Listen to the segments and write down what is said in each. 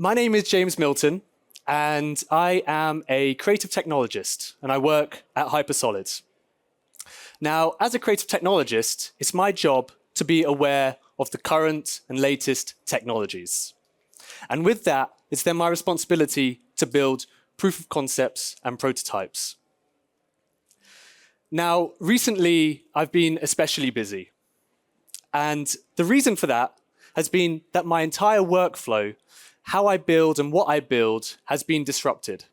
My name is James Milton, and I am a creative technologist, and I work at Hypersolid. Now, as a creative technologist, it's my job to be aware of the current and latest technologies. And with that, it's then my responsibility to build proof of concepts and prototypes. Now, recently, I've been especially busy. And the reason for that has been that my entire workflow, how I build and what I build, has been disrupted.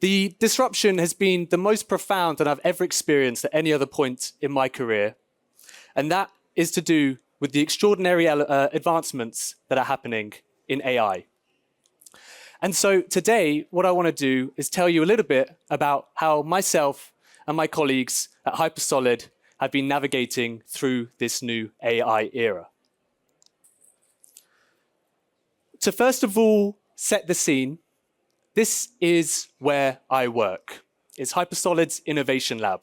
The disruption has been the most profound that I've ever experienced at any other point in my career. And that is to do with the extraordinary advancements that are happening in AI. And so today, what I want to do is tell you a little bit about how myself and my colleagues at Hypersolid have been navigating through this new AI era. To first of all set the scene, this is where I work. It's Hypersolid's Innovation Lab.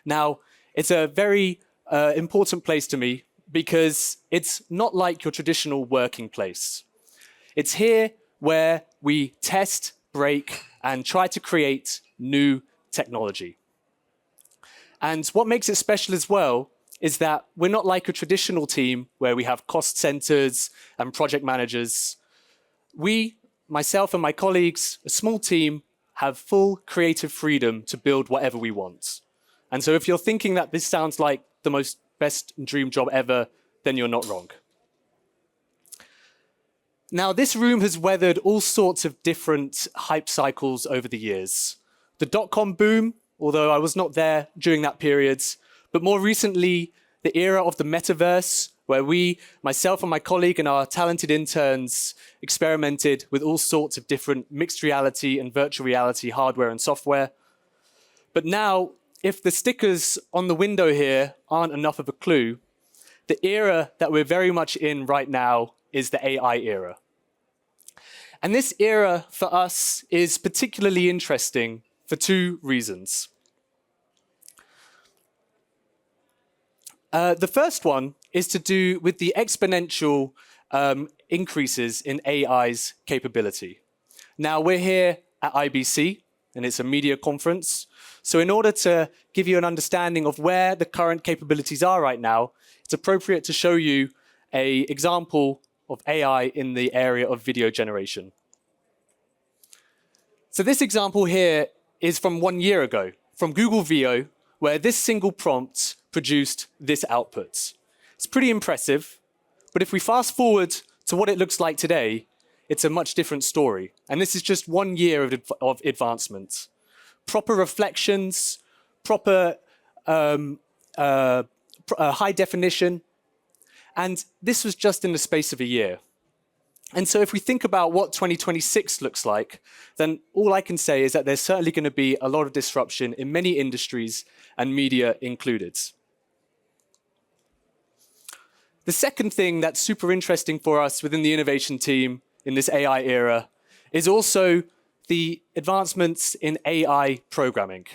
Now, it's a very important place to me because it's not like your traditional working place. It's here where we test, break, and try to create new technology. And what makes it special as well is that we're not like a traditional team where we have cost centers and project managers. We, myself and my colleagues, a small team, have full creative freedom to build whatever we want. And so if you're thinking that this sounds like the best dream job ever, then you're not wrong. Now, this room has weathered all sorts of different hype cycles over the years. The dot-com boom, although I was not there during that period, but more recently, the era of the metaverse, where we, myself and my colleague and our talented interns, experimented with all sorts of different mixed reality and virtual reality hardware and software. But now, if the stickers on the window here aren't enough of a clue, the era that we're very much in right now is the AI era. And this era for us is particularly interesting for two reasons. The first one is to do with the exponential increases in AI's capability. Now, we're here at IBC, and it's a media conference. So in order to give you an understanding of where the current capabilities are right now, it's appropriate to show you an example of AI in the area of video generation. So this example here is from 1 year ago, from Google VO, where this single prompt produced this output. It's pretty impressive, but if we fast forward to what it looks like today, it's a much different story. And this is just 1 year of advancement. Proper reflections, proper high definition, and this was just in the space of a year. And so if we think about what 2026 looks like, then all I can say is that there's certainly going to be a lot of disruption in many industries, and media included. The second thing that's super interesting for us within the innovation team in this AI era is also the advancements in AI programming.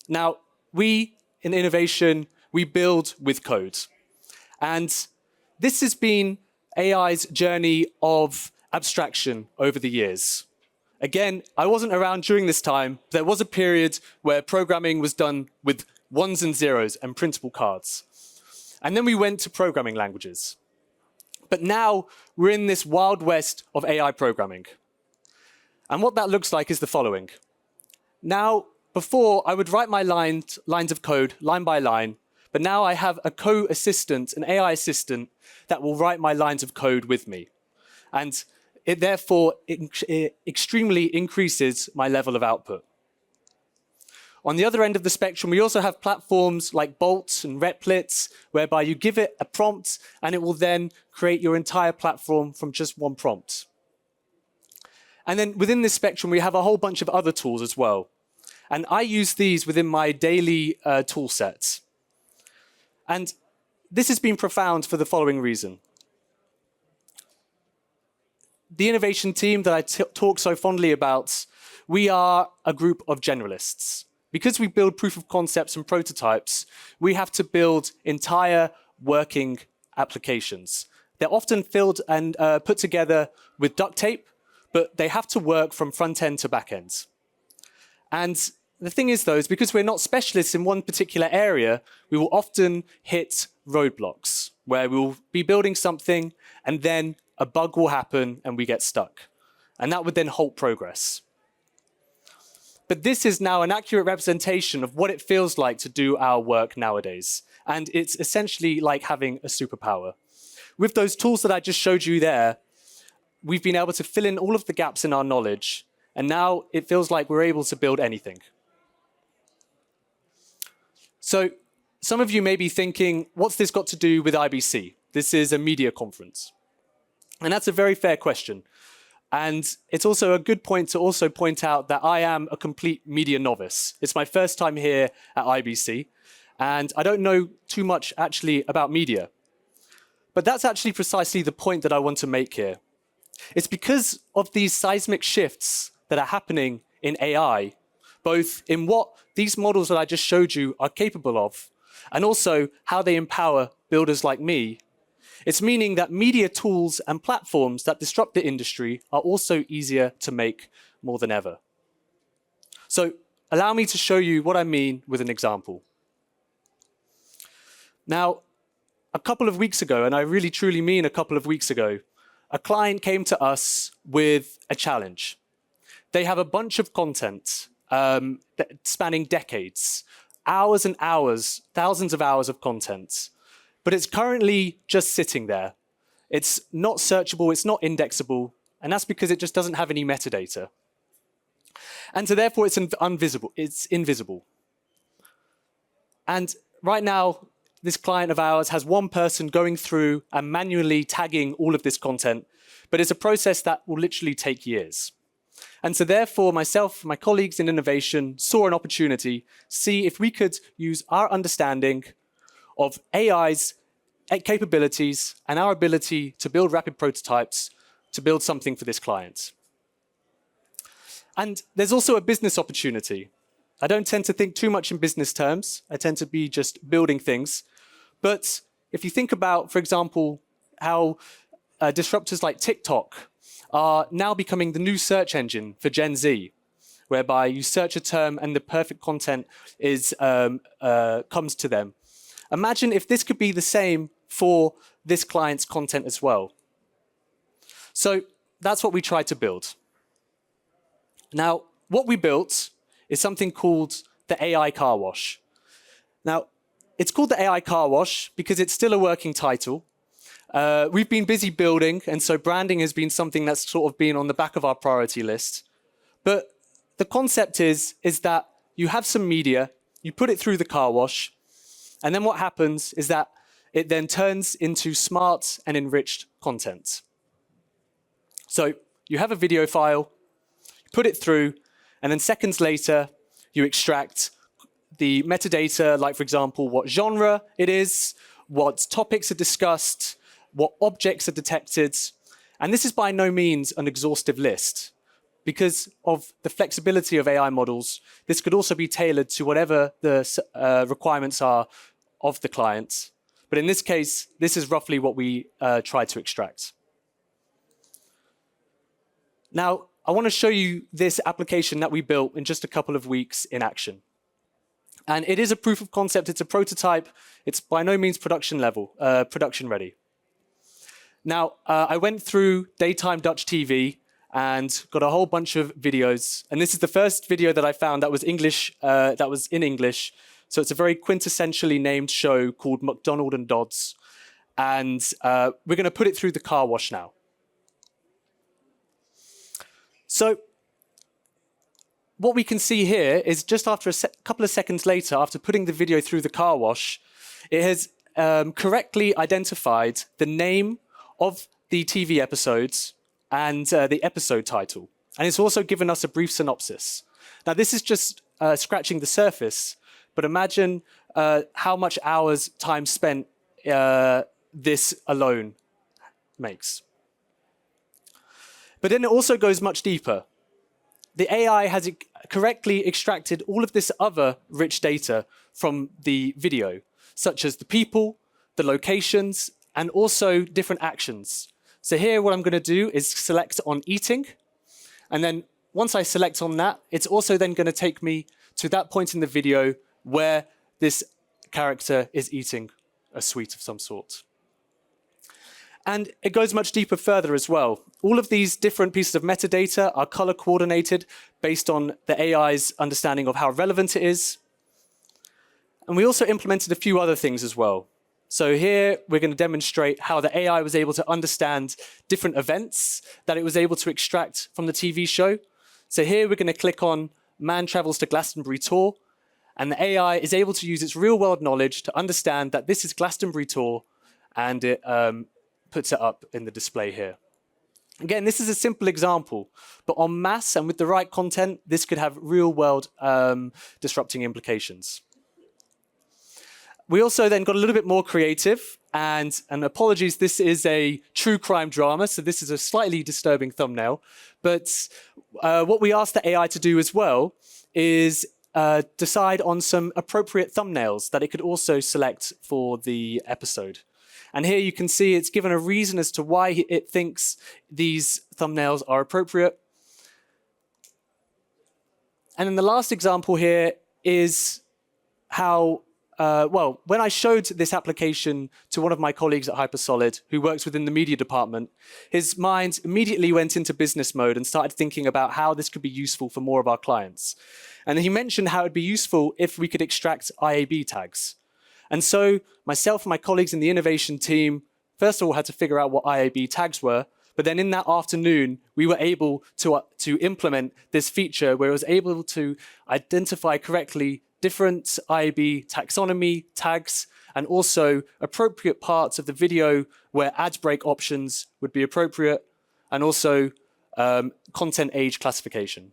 Now, we in innovation, we build with code. And this has been AI's journey of abstraction over the years. Again, I wasn't around during this time. There was a period where programming was done with ones and zeros and printable cards. And then we went to programming languages. But now we're in this wild west of AI programming. And what that looks like is the following. Now, before I would write my lines of code line by line, but now I have a co-assistant, an AI assistant, that will write my lines of code with me. And it therefore extremely increases my level of output. On the other end of the spectrum, we also have platforms like Bolt and Replit, whereby you give it a prompt and it will then create your entire platform from just one prompt. And then within this spectrum, we have a whole bunch of other tools as well. And I use these within my daily tool sets. And this has been profound for the following reason. The innovation team that I talk so fondly about, we are a group of generalists. Because we build proof of concepts and prototypes, we have to build entire working applications They're often filled and put together with duct tape, but they have to work from front end to back end. And the thing is, though, is because we're not specialists in one particular area, we will often hit roadblocks where we'll be building something and then a bug will happen and we get stuck. And that would then halt progress. But this is now an accurate representation of what it feels like to do our work nowadays. And it's essentially like having a superpower. With those tools that I just showed you there, we've been able to fill in all of the gaps in our knowledge. And now it feels like we're able to build anything. So some of you may be thinking, what's this got to do with IBC? This is a media conference. And that's a very fair question. And it's also a good point to also point out that I am a complete media novice. It's my first time here at IBC, and I don't know too much actually about media. But that's actually precisely the point that I want to make here. It's because of these seismic shifts that are happening in AI, both in what these models that I just showed you are capable of, and also how they empower builders like me. It's meaning that media tools and platforms that disrupt the industry are also easier to make more than ever. So allow me to show you what I mean with an example. Now, a couple of weeks ago, and I really truly mean a couple of weeks ago, a client came to us with a challenge. They have a bunch of content spanning decades, hours and hours, thousands of hours of content. But it's currently just sitting there. It's not searchable, it's not indexable, and that's because it just doesn't have any metadata. And so therefore it's invisible. And right now, this client of ours has one person going through and manually tagging all of this content, but it's a process that will literally take years. And so therefore, myself, my colleagues in innovation saw an opportunity to see if we could use our understanding of AI's capabilities and our ability to build rapid prototypes to build something for this client. And there's also a business opportunity. I don't tend to think too much in business terms. I tend to be just building things. But if you think about, for example, how disruptors like TikTok are now becoming the new search engine for Gen Z, whereby you search a term and the perfect content comes to them. Imagine if this could be the same for this client's content as well. So that's what we tried to build. Now, what we built is something called the AI Carwash. Now, it's called the AI Carwash because it's still a working title. We've been busy building, and so branding has been something that's sort of been on the back of our priority list. But the concept is that you have some media, you put it through the car wash, and then what happens is that it then turns into smart and enriched content. So you have a video file, you put it through, and then seconds later, you extract the metadata, like, for example, what genre it is, what topics are discussed, what objects are detected. And this is by no means an exhaustive list. Because of the flexibility of AI models, this could also be tailored to whatever the requirements are of the client. But in this case, this is roughly what we tried to extract. Now, I want to show you this application that we built in just a couple of weeks in action. And it is a proof of concept. It's a prototype. It's by no means production level, production ready. Now, I went through daytime Dutch TV and got a whole bunch of videos. And this is the first video that I found that was English, that was in English. So it's a very quintessentially named show called McDonald and Dodds. And we're going to put it through the car wash now. So what we can see here is just after a couple of seconds later, after putting the video through the car wash, it has correctly identified the name of the TV episodes and the episode title. And it's also given us a brief synopsis. Now, this is just scratching the surface, but imagine how much hours time spent this alone makes. But then it also goes much deeper. The AI has correctly extracted all of this other rich data from the video, such as the people, the locations, and also different actions. So here what I'm going to do is select on eating, and then once I select on that, it's also then going to take me to that point in the video where this character is eating a sweet of some sort. And it goes much deeper further as well. All of these different pieces of metadata are color coordinated based on the AI's understanding of how relevant it is. And we also implemented a few other things as well. So here we're going to demonstrate how the AI was able to understand different events that it was able to extract from the TV show. So here we're going to click on Man Travels to Glastonbury Tour, and the AI is able to use its real-world knowledge to understand that this is Glastonbury Tour, and it puts it up in the display here. Again, this is a simple example, but en masse and with the right content, this could have real-world disrupting implications. We also then got a little bit more creative, and apologies, this is a true crime drama, so this is a slightly disturbing thumbnail. But what we asked the AI to do as well is decide on some appropriate thumbnails that it could also select for the episode. And here you can see it's given a reason as to why it thinks these thumbnails are appropriate. And then the last example here is how when I showed this application to one of my colleagues at Hypersolid, who works within the media department, his mind immediately went into business mode and started thinking about how this could be useful for more of our clients. And he mentioned how it'd be useful if we could extract IAB tags. And so myself and my colleagues in the innovation team, first of all, had to figure out what IAB tags were. But then in that afternoon, we were able to implement this feature where it was able to identify correctly different IAB taxonomy tags, and also appropriate parts of the video where ad break options would be appropriate, and also content age classification.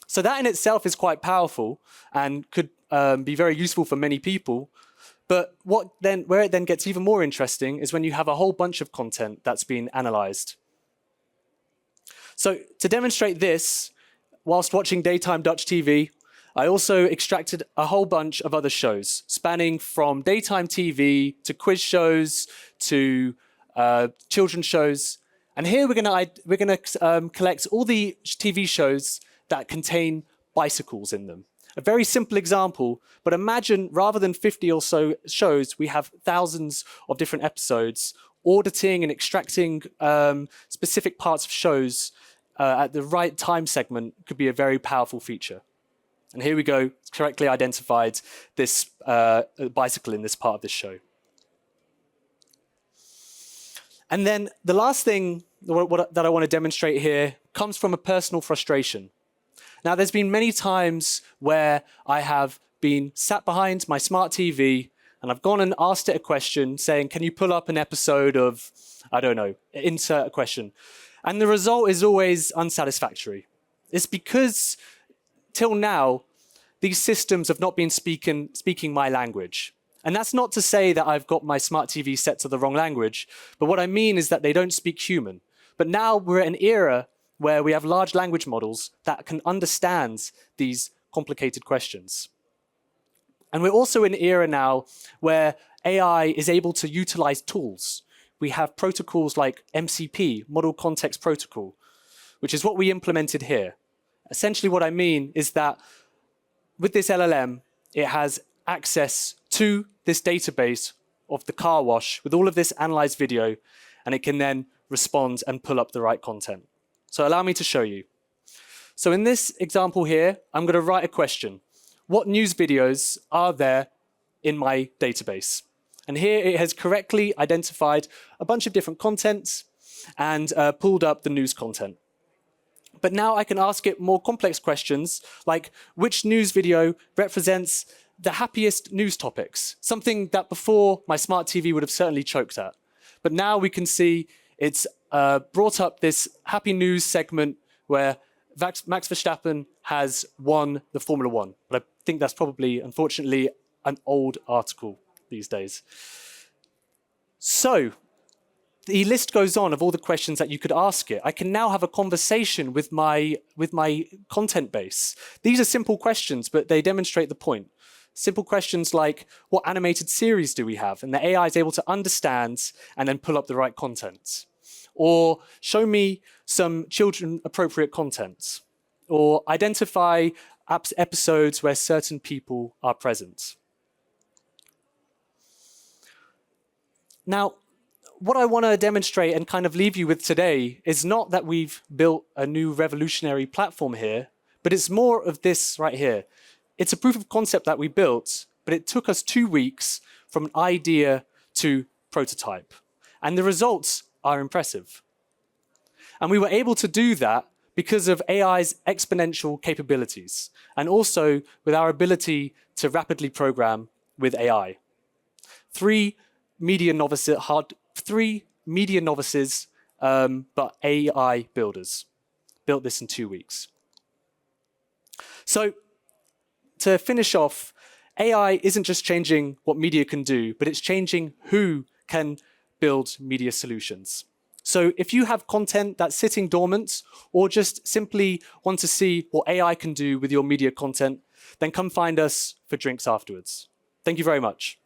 So that in itself is quite powerful and could be very useful for many people. But where it then gets even more interesting is when you have a whole bunch of content that's been analyzed. So to demonstrate this, whilst watching daytime Dutch TV, I also extracted a whole bunch of other shows, spanning from daytime TV to quiz shows to children's shows. And here we're going to collect all the TV shows that contain bicycles in them. A very simple example, but imagine rather than 50 or so shows, we have thousands of different episodes. Auditing and extracting specific parts of shows at the right time segment could be a very powerful feature. And here we go, it's correctly identified this bicycle in this part of this show. And then the last thing that I want to demonstrate here comes from a personal frustration. Now, there's been many times where I have been sat behind my smart TV and I've gone and asked it a question saying, can you pull up an episode of, I don't know, insert a question. And the result is always unsatisfactory. It's because till now, these systems have not been speaking my language. And that's not to say that I've got my smart TV set to the wrong language, but what I mean is that they don't speak human. But now we're at an era where we have large language models that can understand these complicated questions. And we're also in an era now where AI is able to utilize tools. We have protocols like MCP, Model Context Protocol, which is what we implemented here. Essentially what I mean is that with this LLM, it has access to this database of the Carwash with all of this analyzed video, and it can then respond and pull up the right content. So allow me to show you. So in this example here, I'm going to write a question. What news videos are there in my database? And here it has correctly identified a bunch of different contents and pulled up the news content. But now I can ask it more complex questions like which news video represents the happiest news topics, something that before my smart TV would have certainly choked at. But now we can see it's brought up this happy news segment where Max Verstappen has won the Formula One. But I think that's probably, unfortunately, an old article these days. So the list goes on of all the questions that you could ask it. I can now have a conversation with my content base. These are simple questions, but they demonstrate the point. simple questions like, what animated series do we have? And the AI is able to understand and then pull up the right content. Or show me some children-appropriate content. Or identify episodes where certain people are present. Now, what I want to demonstrate and kind of leave you with today is not that we've built a new revolutionary platform here, but it's more of this right here. It's a proof of concept that we built, but it took us 2 weeks from an idea to prototype. And the results are impressive. And we were able to do that because of AI's exponential capabilities, and also with our ability to rapidly program with AI. Three media novices, but AI builders built this in 2 weeks. So to finish off, AI isn't just changing what media can do, but it's changing who can build media solutions. So if you have content that's sitting dormant, or just simply want to see what AI can do with your media content, then come find us for drinks afterwards. Thank you very much.